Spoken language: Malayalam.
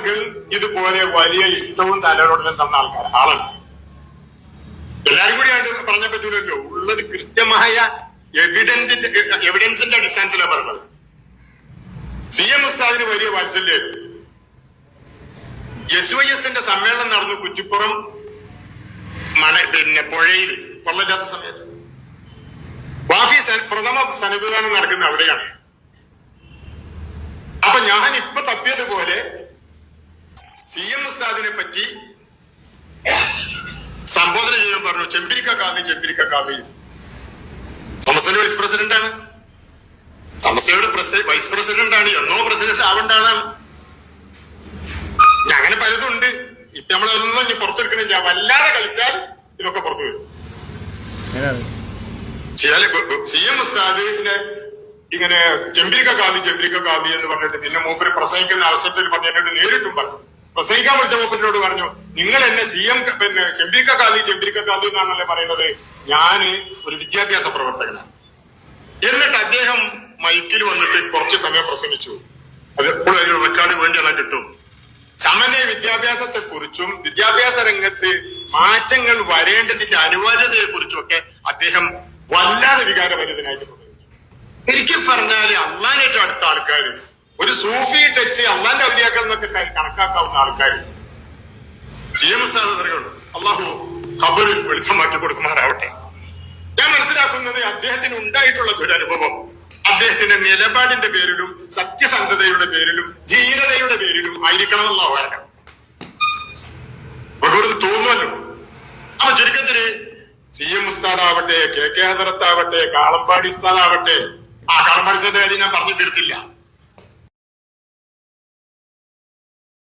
ആളുകൾ ഇതുപോലെ വലിയ ഇഷ്ടവും തലരോടലും തന്ന ആളാണ്. എല്ലാരും കൂടിയാണ് പറഞ്ഞ പറ്റൂലല്ലോ. ഉള്ളത് കൃത്യമായ എവിഡൻസിന്റെ അടിസ്ഥാനത്തിലാണ് പറഞ്ഞത്. CM ഉസ്താദിന് വലിയ വാത്സല്യമായിരുന്നു. SYSന്റെ സമ്മേളനം നടന്നു കുറ്റിപ്പുറം പുഴയിൽ വെള്ളമില്ലാത്ത സമയത്ത്. വാഫി പ്രഥമ സന്നിധാനം നടക്കുന്ന അവിടെയാണ്. അപ്പൊ ഞാൻ ഇപ്പൊ തപ്പിയതുപോലെ CM ഉസ്താദിനെ പറ്റി സംബോധന ചെയ്യാൻ പറഞ്ഞു. ചെമ്പിരിക്ക കാവി സമസ്തയുടെ വൈസ് പ്രസിഡന്റാണ്. സമസ്തയുടെ വൈസ് പ്രസിഡന്റാണ്. എന്നോ പ്രസിഡന്റ് ആവേണ്ട ആളാണ്. അങ്ങനെ പലതുണ്ട്. ഇപ്പൊ നമ്മളൊന്നും ഇനി പുറത്തെടുക്കണില്ല. വല്ലാതെ കളിച്ചാൽ ഇതൊക്കെ പുറത്തു വരും. CM ഉസ്താദിനെ ഇങ്ങനെ ചെമ്പിരിക്ക കാവി എന്ന് പറഞ്ഞിട്ട് പിന്നെ മൂപ്പര് പ്രസംഗിക്കുന്ന അവസരത്തിൽ പറഞ്ഞു. എന്നോട് നേരിട്ടും പറഞ്ഞു. പ്രസംഗിക്കാൻ വിളിച്ച മൂപ്പരിനോട് പറഞ്ഞു, നിങ്ങൾ എന്നെ ചെമ്പിരിക്ക കാവി എന്നാണല്ലേ പറയുന്നത്. ഞാന് ഒരു വിദ്യാഭ്യാസ പ്രവർത്തകനാണ്. എന്നിട്ട് അദ്ദേഹം മൈക്കിൽ വന്നിട്ട് കുറച്ച് സമയം പ്രസംഗിച്ചു. അത് എപ്പോഴും അതിന് റെക്കോർഡ് വേണ്ടി എന്നാൽ കിട്ടും. സമന്വയ വിദ്യാഭ്യാസത്തെ കുറിച്ചും വിദ്യാഭ്യാസ രംഗത്ത് മാറ്റങ്ങൾ വരേണ്ടതിന്റെ അനിവാര്യതയെ കുറിച്ചും ഒക്കെ അദ്ദേഹം വല്ലാതെ വികാരഭരിതനായിട്ട് പ്രസംഗിച്ചു. എനിക്ക് പറഞ്ഞാല് അള്ളാനായിട്ട് അടുത്ത ആൾക്കാര്, ഒരു സൂഫി ടച്ച് അള്ളാന്റെ ഔലിയാക്കൾ എന്നൊക്കെ കണക്കാക്കാവുന്ന ആൾക്കാര് CM ഉസ്താദ് പറയുള്ളൂ. അള്ളാഹു ഖബറിൽ വെളിച്ചമാക്കി കൊടുക്കുമാറാവട്ടെ. ഞാൻ മനസ്സിലാക്കുന്നത് അദ്ദേഹത്തിന് ഉണ്ടായിട്ടുള്ള ഒരു അനുഭവം അദ്ദേഹത്തിന്റെ നിലപാടിന്റെ പേരിലും സത്യസന്ധതയുടെ പേരിലും ധീരതയുടെ പേരിലും ആയിരിക്കണമെന്നുള്ള അവകാശം നമുക്കൊരു തോന്നുമല്ലോ. അപ്പൊ ചുരുക്കത്തില് CM ഉസ്താദാവട്ടെ, KK ഹദറത്താവട്ടെ, കാളമ്പാടി ഉസ്താദാവട്ടെ, കാളമ്പാടി ഉസ്താദിന്റെ കാര്യം ഞാൻ പറഞ്ഞു തീർത്തില്ല.